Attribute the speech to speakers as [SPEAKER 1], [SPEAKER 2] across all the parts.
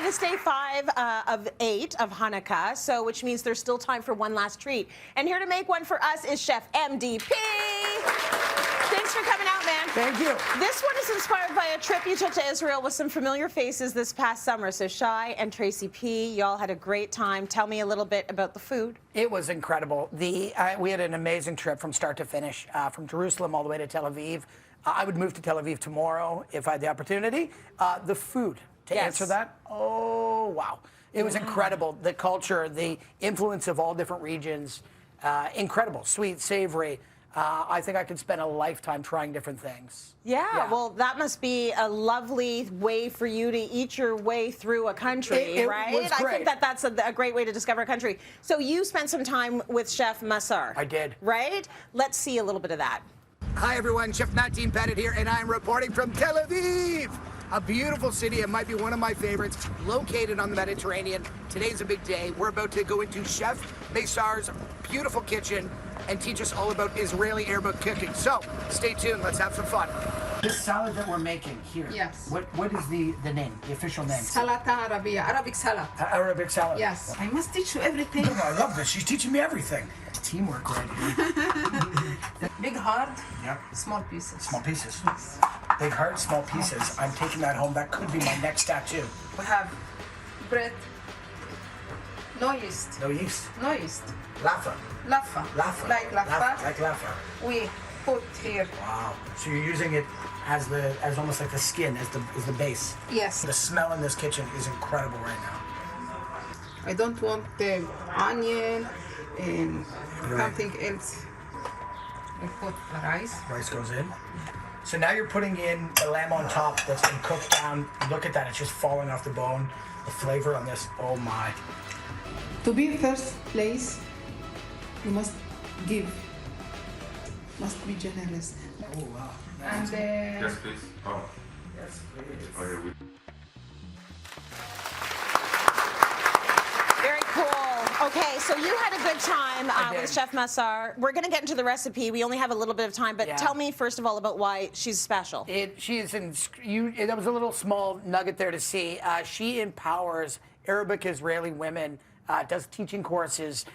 [SPEAKER 1] is day 5 of 8 of Hanukkah, so which means there's still time for one last treat. And here to make one for us is Chef MDP. Thanks for coming out, man.
[SPEAKER 2] Thank you.
[SPEAKER 1] This one is inspired by a trip you took to Israel with some familiar faces this past summer. So Shai and Tracy P, y'all had a great time. Tell me a little bit about the food.
[SPEAKER 2] It was incredible. We had an amazing trip from start to finish, from Jerusalem all the way to Tel Aviv. I would move to Tel Aviv tomorrow if I had the opportunity. The food, to answer that, oh, wow. It was incredible. The culture, the influence of all different regions, incredible. Sweet, savory. I think I could spend a lifetime trying different things.
[SPEAKER 1] Yeah, well, that must be a lovely way for you to eat your way through a country, right?
[SPEAKER 2] Was great.
[SPEAKER 1] I think that that's a great way to discover a country. So you spent some time with Chef Massar.
[SPEAKER 2] I did.
[SPEAKER 1] Right? Let's see a little bit of that.
[SPEAKER 3] Hi, everyone. Chef Matt Dean Pettit here, and I'm reporting from Tel Aviv. A beautiful city. It might be one of my favorites, located on the Mediterranean. Today's a big day. We're about to go into Chef Massar's beautiful kitchen and teach us all about Israeli Arabic cooking. So stay tuned. Let's have some fun.
[SPEAKER 2] This salad that we're making here.
[SPEAKER 4] Yes.
[SPEAKER 2] What is the name, the official name?
[SPEAKER 4] Salata Arabia, Arabic salad.
[SPEAKER 2] Arabic salad.
[SPEAKER 4] Yes. I must teach you everything.
[SPEAKER 2] No, I love this. She's teaching me everything. It's teamwork right here.
[SPEAKER 4] Big heart,
[SPEAKER 2] Yep.
[SPEAKER 4] small pieces.
[SPEAKER 2] Small pieces.
[SPEAKER 4] Yes.
[SPEAKER 2] Big heart, small pieces. I'm taking that home. That could be my next tattoo.
[SPEAKER 4] We have bread, no yeast.
[SPEAKER 2] No yeast.
[SPEAKER 4] No yeast.
[SPEAKER 2] Laffa.
[SPEAKER 4] Laffa.
[SPEAKER 2] Laffa.
[SPEAKER 4] Like laffa.
[SPEAKER 2] Like laffa.
[SPEAKER 4] We put here.
[SPEAKER 2] Wow. So you're using it as almost like the skin, as the base.
[SPEAKER 4] Yes.
[SPEAKER 2] The smell in this kitchen is incredible right now.
[SPEAKER 4] I don't want the onion and something else. We put the rice.
[SPEAKER 2] Rice goes in. So now you're putting in the lamb on top that's been cooked down. Look at that, it's just falling off the bone. The flavor on this, oh my.
[SPEAKER 4] To be first place, you must give. Must be generous.
[SPEAKER 2] Oh wow.
[SPEAKER 4] And
[SPEAKER 5] Yes, please. Oh,
[SPEAKER 2] Yes, please.
[SPEAKER 5] oh yeah, we...
[SPEAKER 1] Very cool. Okay, so you had a good time with Chef Massar. We're going to get into the recipe. We only have a little bit of time, but tell me first of all about why she's special.
[SPEAKER 2] That was a little small nugget there to see. She empowers Arabic Israeli women, does teaching courses,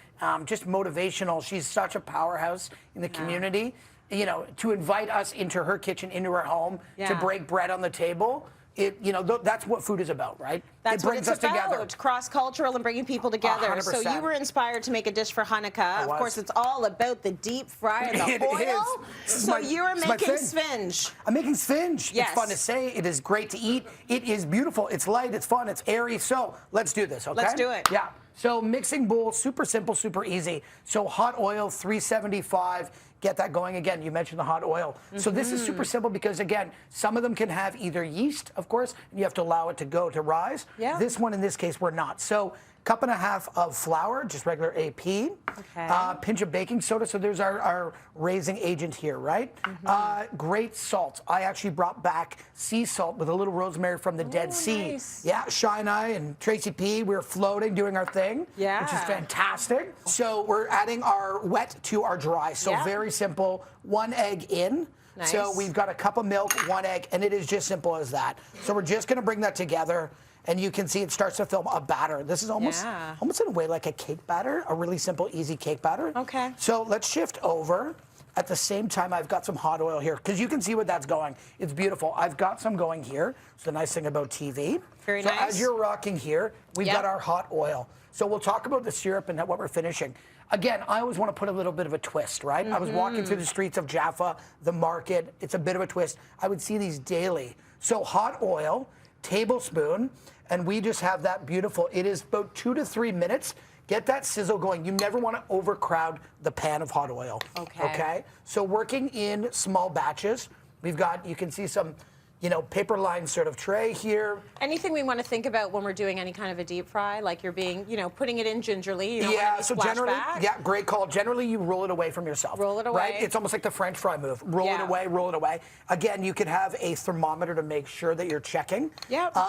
[SPEAKER 2] just motivational. She's such a powerhouse in the community. You know, to invite us into her kitchen, into her home, to break bread on the table. That's what food is about, right?
[SPEAKER 1] That's
[SPEAKER 2] it brings
[SPEAKER 1] what it's
[SPEAKER 2] us
[SPEAKER 1] about,
[SPEAKER 2] together.
[SPEAKER 1] Cross-cultural and bringing people together.
[SPEAKER 2] 100%.
[SPEAKER 1] So you were inspired to make a dish for Hanukkah. Of course, it's all about the deep fry and the
[SPEAKER 2] It
[SPEAKER 1] oil.
[SPEAKER 2] is.
[SPEAKER 1] So you're making sphinge.
[SPEAKER 2] I'm making sphinge.
[SPEAKER 1] Yes.
[SPEAKER 2] It's fun to say. It is great to eat. It is beautiful. It's light. It's fun. It's airy. So let's do this, okay?
[SPEAKER 1] Let's do it.
[SPEAKER 2] Yeah. So mixing bowl, super simple, super easy. So hot oil, 375. Get that going again. You mentioned the hot oil. So this is super simple because, again, some of them can have either yeast, of course, and you have to allow it to go to rise. Yeah. This one, in this case, we're not. So 1.5 cups of flour, just regular AP. Okay. Pinch of baking soda. So there's our raising agent here, right? Great salt. I actually brought back sea salt with a little rosemary from the Dead Sea.
[SPEAKER 1] Nice.
[SPEAKER 2] Yeah, Shai and I and Tracy P, we were floating, doing our thing, which is fantastic. So we're adding our wet to our dry. So very simple. 1 egg in. Nice. So we've got a cup of milk, 1 egg, and it is just simple as that. So we're just going to bring that together. And you can see it starts to film a batter. This is almost in a way like a cake batter, a really simple, easy cake batter. Okay. So let's shift over. At the same time, I've got some hot oil here, because you can see where that's going. It's beautiful. I've got some going here. It's the nice thing about TV.
[SPEAKER 1] Very nice.
[SPEAKER 2] So as you're rocking here, we've got our hot oil. So we'll talk about the syrup and what we're finishing. Again, I always want to put a little bit of a twist, right? I was walking through the streets of Jaffa, the market. It's a bit of a twist. I would see these daily. So hot oil, tablespoon, and we just have that beautiful. It is about 2 to 3 minutes. Get that sizzle going. You never want to overcrowd the pan of hot oil. Okay. So working in small batches, we've got, you can see some, paper lined sort of tray here.
[SPEAKER 1] Anything we want to think about when we're doing any kind of a deep fry, like you're being, putting it in gingerly. You don't want any
[SPEAKER 2] so generally,
[SPEAKER 1] back.
[SPEAKER 2] great call. Generally, you roll it away from yourself.
[SPEAKER 1] Roll it away.
[SPEAKER 2] Right? It's almost like the French fry move. Roll it away, roll it away. Again, you can have a thermometer to make sure that you're checking.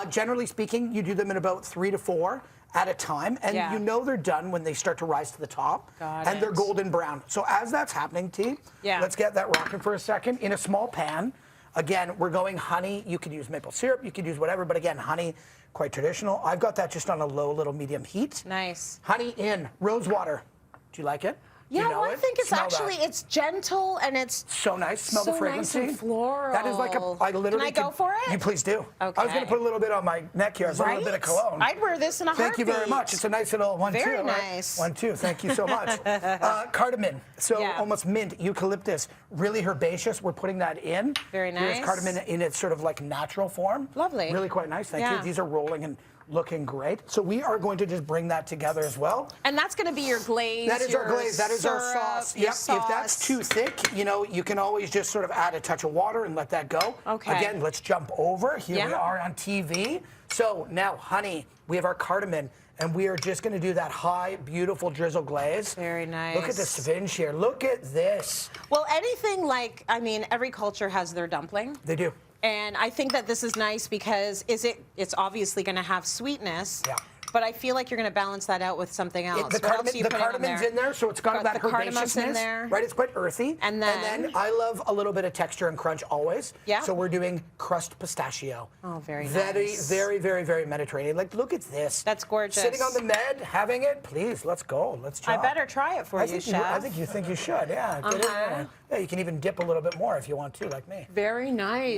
[SPEAKER 2] Generally speaking, you do them in about 3 to 4 at a time, and you know they're done when they start to rise to the top, and they're golden brown. So as that's happening, T, let's get that rocking for a second in a small pan. Again, we're going honey. You could use maple syrup. You could use whatever. But again, honey, quite traditional. I've got that just on a low, little medium heat.
[SPEAKER 1] Nice.
[SPEAKER 2] Honey in rose water. Do you like it?
[SPEAKER 1] Yeah,
[SPEAKER 2] well,
[SPEAKER 1] I think it's
[SPEAKER 2] Smell
[SPEAKER 1] actually,
[SPEAKER 2] that.
[SPEAKER 1] it's gentle and it's
[SPEAKER 2] so nice. Smell the fragrance.
[SPEAKER 1] Nice and floral.
[SPEAKER 2] That is like I literally
[SPEAKER 1] Can I go for it?
[SPEAKER 2] You please do.
[SPEAKER 1] Okay.
[SPEAKER 2] I was going to put a little bit on my neck here. It's a little bit of cologne.
[SPEAKER 1] I'd wear this in a heartbeat.
[SPEAKER 2] Thank you very much. It's a nice little 1-2.
[SPEAKER 1] Very
[SPEAKER 2] right?
[SPEAKER 1] nice.
[SPEAKER 2] 1-2. Thank you so much. Cardamom. So almost mint, eucalyptus, really herbaceous. We're putting that in.
[SPEAKER 1] Very nice.
[SPEAKER 2] Here's cardamom in its sort of like natural form.
[SPEAKER 1] Lovely.
[SPEAKER 2] Really quite nice. Thank you. These are rolling and looking great. So we are going to just bring that together as well.
[SPEAKER 1] And that's going to be your glaze.
[SPEAKER 2] That is our glaze. That is
[SPEAKER 1] syrup,
[SPEAKER 2] our sauce.
[SPEAKER 1] Your
[SPEAKER 2] Yep.
[SPEAKER 1] sauce.
[SPEAKER 2] If that's too thick, you know, you can always just sort of add a touch of water and let that go.
[SPEAKER 1] Okay.
[SPEAKER 2] Again, let's jump over. Here we are on TV. So now, honey, we have our cardamom, and we are just going to do that high, beautiful drizzle glaze.
[SPEAKER 1] Very nice.
[SPEAKER 2] Look at the sphinge here. Look at this.
[SPEAKER 1] Well, anything like, I mean, every culture has their dumpling.
[SPEAKER 2] They do.
[SPEAKER 1] And I think that this is nice because it's obviously going to have sweetness.
[SPEAKER 2] Yeah.
[SPEAKER 1] But I feel like you're going to balance that out with something else.
[SPEAKER 2] The cardamon's in there, so it's got that
[SPEAKER 1] cardamom's in
[SPEAKER 2] herbaceousness.
[SPEAKER 1] there.
[SPEAKER 2] Right, it's quite earthy.
[SPEAKER 1] And then
[SPEAKER 2] I love a little bit of texture and crunch always.
[SPEAKER 1] Yeah.
[SPEAKER 2] So we're doing crushed pistachio.
[SPEAKER 1] Oh, very nice.
[SPEAKER 2] Very, very, very Mediterranean. Like, look at this.
[SPEAKER 1] That's gorgeous.
[SPEAKER 2] Sitting on the med, having it. Please, let's go. Let's try.
[SPEAKER 1] I better try it for you, Chef.
[SPEAKER 2] I think you should. Yeah. Get in there. Yeah, you can even dip a little bit more if you want to, like me.
[SPEAKER 1] Very nice.